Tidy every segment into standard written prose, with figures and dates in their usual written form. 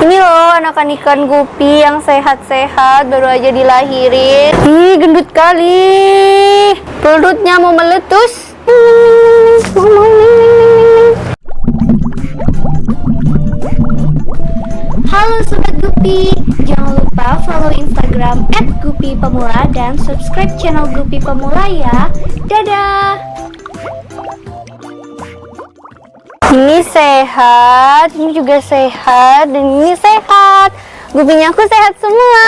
Ini loh anakan ikan gupi yang sehat-sehat, baru aja dilahirin. Ih, gendut kali. Perutnya mau meletus. Halo Sobat Gupi, jangan lupa follow Instagram @gupipemula dan subscribe channel Gupi Pemula ya. Dadah. Ini sehat, ini juga sehat, dan ini sehat. Gupinya aku sehat semua.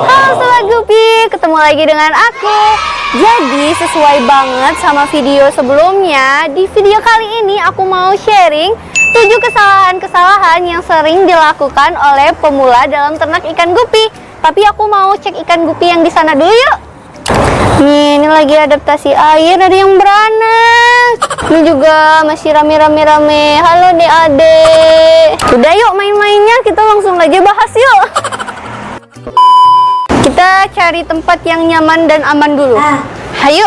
Halo Sobat Gupi, ketemu lagi dengan aku. Jadi sesuai banget sama video sebelumnya, di video kali ini aku mau sharing 7 kesalahan-kesalahan yang sering dilakukan oleh pemula dalam ternak ikan gupi. Tapi aku mau cek ikan gupi yang di sana dulu yuk. Nih, ini lagi adaptasi air, ada yang beranak. Ini juga masih rame-rame. Halo Dek-adek. Udah yuk main-mainnya, kita langsung aja bahas yuk. Kita cari tempat yang nyaman dan aman dulu. Hayo.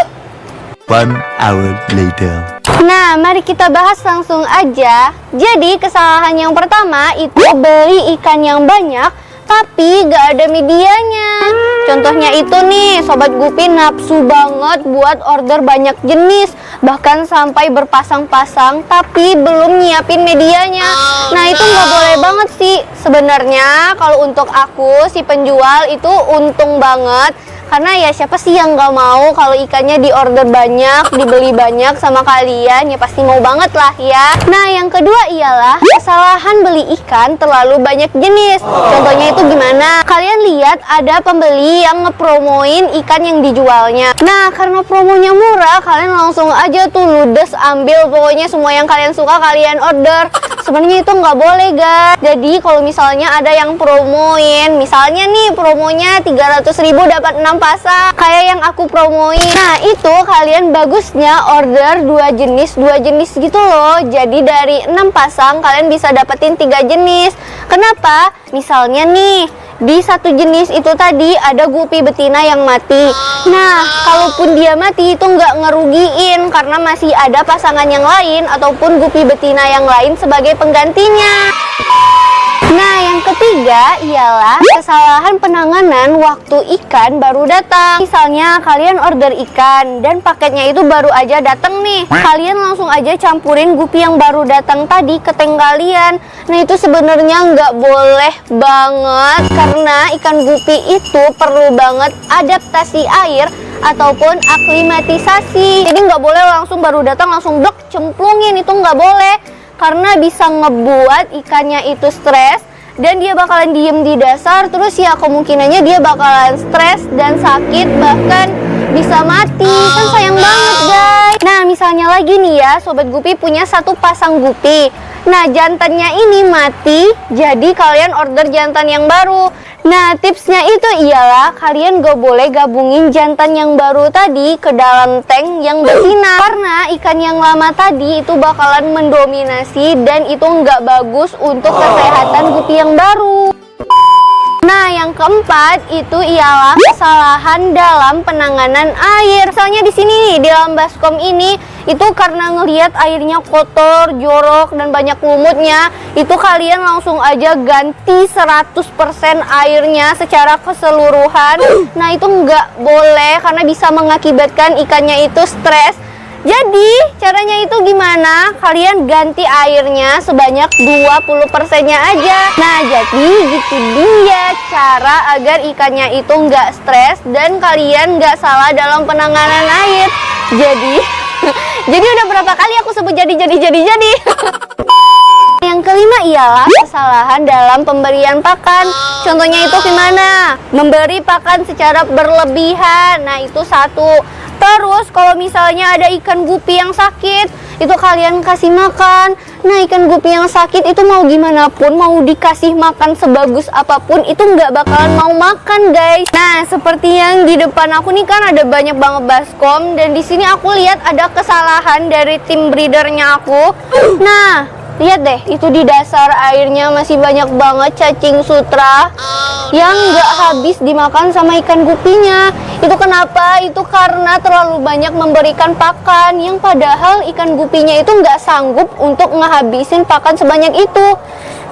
1 hour later. Nah, mari kita bahas langsung aja. Jadi, kesalahan yang pertama itu beli ikan yang banyak tapi gak ada medianya. Contohnya itu nih, Sobat Gupi nafsu banget buat order banyak jenis, bahkan sampai berpasang-pasang tapi belum nyiapin medianya. Nah, itu nggak boleh banget sih. Sebenarnya kalau untuk aku si penjual itu untung banget, karena ya siapa sih yang nggak mau kalau ikannya diorder banyak, dibeli banyak sama kalian, ya pasti mau banget lah ya. Nah, yang kedua ialah kesalahan beli ikan terlalu banyak jenis. Contohnya itu gimana? Kalian lihat ada pembeli yang ngepromoin ikan yang dijualnya. Nah, karena promonya murah, kalian langsung aja tuh ludes ambil, pokoknya semua yang kalian suka kalian order. Sebenarnya itu nggak boleh guys. Jadi kalau misalnya ada yang promoin, misalnya nih promonya 300.000 dapat 6 pasang kayak yang aku promoin. Nah, itu kalian bagusnya order 2 jenis gitu loh. Jadi dari 6 pasang kalian bisa dapetin 3 jenis. Kenapa? Misalnya nih, di satu jenis itu tadi ada gupi betina yang mati. Nah, kalaupun dia mati itu nggak ngerugiin karena masih ada pasangan yang lain ataupun gupi betina yang lain sebagai penggantinya. Nah, yang ketiga ialah kesalahan penanganan waktu ikan baru datang. Misalnya kalian order ikan dan paketnya itu baru aja datang nih. Kalian langsung aja campurin gupi yang baru datang tadi ke tank kalian. Nah, itu sebenarnya nggak boleh banget karena ikan gupi itu perlu banget adaptasi air ataupun aklimatisasi. Jadi nggak boleh langsung baru datang langsung blok cemplungin, itu nggak boleh. Karena bisa ngebuat ikannya itu stres dan dia bakalan diem di dasar, terus ya kemungkinannya dia bakalan stres dan sakit, bahkan bisa mati. Kan sayang banget guys. Nah, misalnya lagi nih ya, Sobat Gupi punya 1 pasang gupi. Nah, jantannya ini mati, jadi kalian order jantan yang baru. Nah, tipsnya itu ialah kalian gak boleh gabungin jantan yang baru tadi ke dalam tank yang betina, karena ikan yang lama tadi itu bakalan mendominasi dan itu nggak bagus untuk kesehatan gupi yang baru. Nah, yang keempat itu ialah kesalahan dalam penanganan air. Misalnya di sini nih, di dalam baskom ini, itu karena ngelihat airnya kotor, jorok, dan banyak lumutnya, itu kalian langsung aja ganti 100% airnya secara keseluruhan. Nah, itu nggak boleh karena bisa mengakibatkan ikannya itu stres. Jadi, caranya itu gimana? Kalian ganti airnya sebanyak 20%-nya aja. Nah, jadi gitu dia cara agar ikannya itu nggak stres dan kalian nggak salah dalam penanganan air. Jadi, jadi udah berapa kali aku sebut jadi. Yang kelima ialah kesalahan dalam pemberian pakan. Contohnya itu gimana? Memberi pakan secara berlebihan. Nah, itu satu. Terus kalau misalnya ada ikan gupi yang sakit, itu kalian kasih makan. Nah, ikan gupi yang sakit itu mau gimana pun, mau dikasih makan sebagus apapun, itu nggak bakalan mau makan guys. Nah, seperti yang di depan aku nih kan ada banyak banget baskom, dan di sini aku lihat ada kesalahan dari tim breedernya aku. Nah, lihat deh, itu di dasar airnya masih banyak banget cacing sutra yang nggak habis dimakan sama ikan gupinya. Itu kenapa? Itu karena terlalu banyak memberikan pakan, yang padahal ikan gupinya itu nggak sanggup untuk ngehabisin pakan sebanyak itu.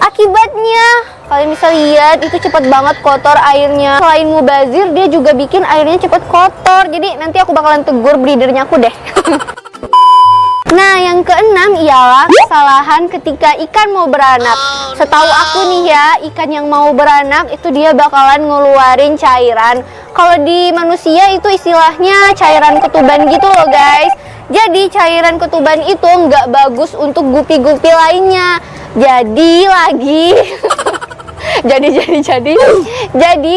Akibatnya, kalian bisa lihat itu cepet banget kotor airnya. Selain mubazir, dia juga bikin airnya cepet kotor. Jadi nanti aku bakalan tegur breedernya aku deh. Nah, yang keenam ialah kesalahan ketika ikan mau beranak. Setahu aku nih ya, ikan yang mau beranak itu dia bakalan ngeluarin cairan. Kalau di manusia itu istilahnya cairan ketuban gitu loh guys. Jadi cairan ketuban itu nggak bagus untuk gupi-gupi lainnya. Jadi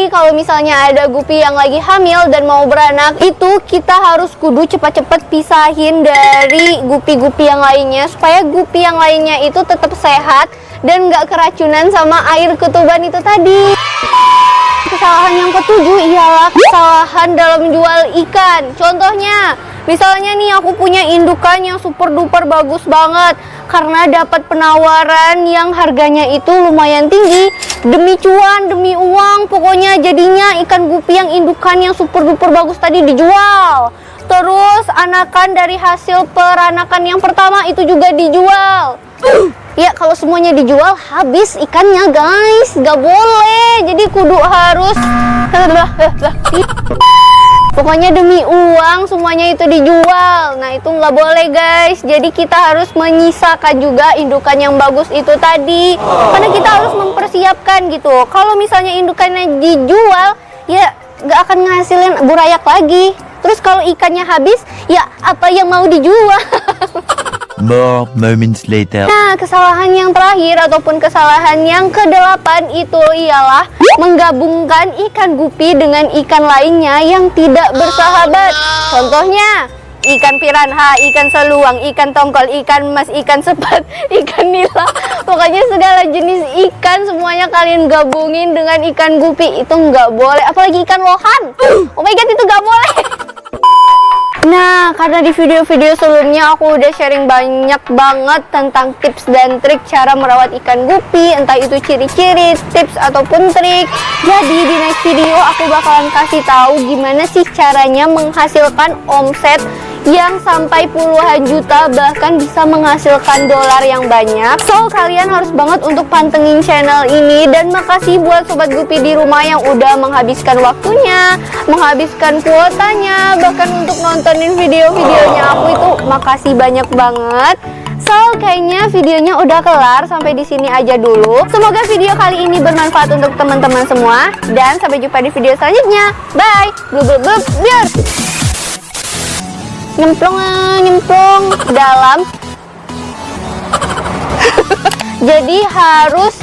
kalau misalnya ada gupi yang lagi hamil dan mau beranak, itu kita harus kudu cepat-cepat pisahin dari gupi-gupi yang lainnya supaya gupi yang lainnya itu tetap sehat dan nggak keracunan sama air ketuban itu tadi. Kesalahan yang ketujuh ialah kesalahan dalam jual ikan. Contohnya, misalnya nih aku punya indukan yang super duper bagus banget karena dapat penawaran yang harganya itu lumayan tinggi. Demi cuan, demi uang, pokoknya jadinya ikan gupi yang indukan yang super duper bagus tadi dijual. Terus anakan dari hasil peranakan yang pertama itu juga dijual. Ya kalau semuanya dijual habis ikannya guys, gak boleh. Jadi kudu harus pokoknya demi uang semuanya itu dijual. Nah itu nggak boleh guys. Jadi kita harus menyisakan juga indukan yang bagus itu tadi. Karena kita harus mempersiapkan gitu. Kalau misalnya indukannya dijual, ya nggak akan ngasilin burayak lagi. Terus kalau ikannya habis, ya apa yang mau dijual? More moments later. Nah, kesalahan yang terakhir ataupun kesalahan yang ke-8 itu ialah menggabungkan ikan gupi dengan ikan lainnya yang tidak bersahabat. Contohnya, ikan piranha, ikan seluang, ikan tongkol, ikan emas, ikan sepat, ikan nila. Pokoknya segala jenis ikan semuanya kalian gabungin dengan ikan gupi. Itu nggak boleh, apalagi ikan lohan. Oh my god, itu nggak boleh. Nah, karena di video-video sebelumnya aku udah sharing banyak banget tentang tips dan trik cara merawat ikan gupi, entah itu ciri-ciri, tips ataupun trik. Jadi di next video aku bakalan kasih tahu gimana sih caranya menghasilkan omset yang sampai puluhan juta, bahkan bisa menghasilkan dolar yang banyak. So, kalian harus banget untuk pantengin channel ini. Dan makasih buat sobat gupi di rumah yang udah menghabiskan waktunya, menghabiskan kuotanya, bahkan untuk nontonin video-videonya aku itu makasih banyak banget. So, kayaknya videonya udah kelar, sampai di sini aja dulu. Semoga video kali ini bermanfaat untuk teman-teman semua, dan sampai jumpa di video selanjutnya. Bye. Biar nyemplung dalam. Jadi harus